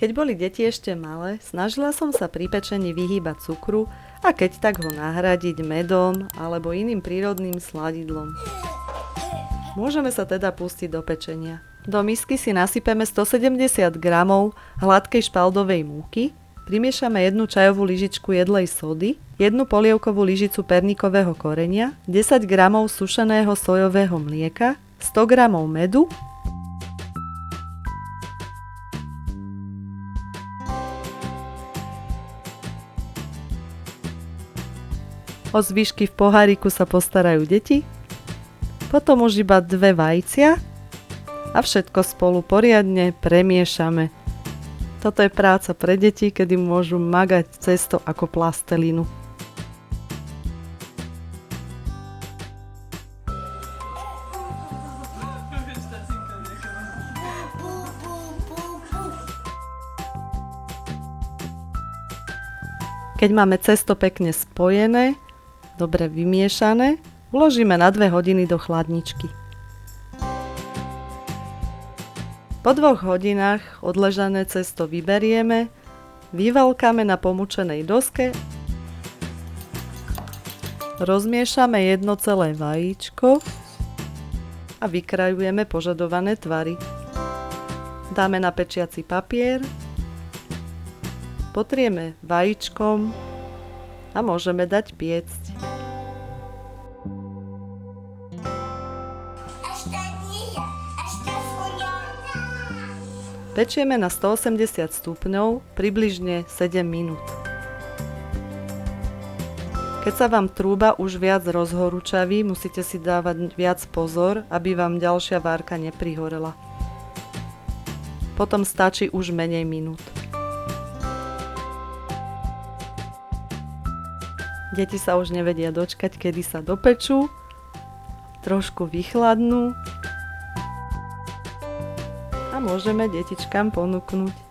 Keď boli deti ešte malé, snažila som sa pri pečení vyhýbať cukru a keď tak ho nahradiť medom alebo iným prírodným sladidlom. Môžeme sa teda pustiť do pečenia. Do misky si nasypeme 170 g hladkej špaldovej múky, primiešame 1 čajovú lyžičku jedlej sody, 1 polievkovú lyžicu perníkového korenia, 10 g sušeného sojového mlieka, 100 g medu, o zvyšky v poháriku sa postarajú deti, potom už iba 2 vajcia a všetko spolu poriadne premiešame. Toto je práca pre deti, kedy môžu magať cesto ako plastelinu. Keď máme cesto pekne spojené, dobre vymiešané, uložíme na 2 hodiny do chladničky. Po 2 hodinách odležané cesto vyberieme, vyvalkáme na pomúčenej doske, rozmiešame jedno celé vajíčko a vykrajujeme požadované tvary. Dáme na pečiaci papier, potrieme vajíčkom a môžeme dať piecť. Pečieme na 180 stupňov približne 7 minút. Keď sa vám trúba už viac rozhorúčaví, musíte si dávať viac pozor, aby vám ďalšia várka neprihorela. Potom stačí už menej minút. Deti sa už nevedia dočkať, kedy sa dopečú, trošku vychladnú a môžeme detičkám ponúknuť.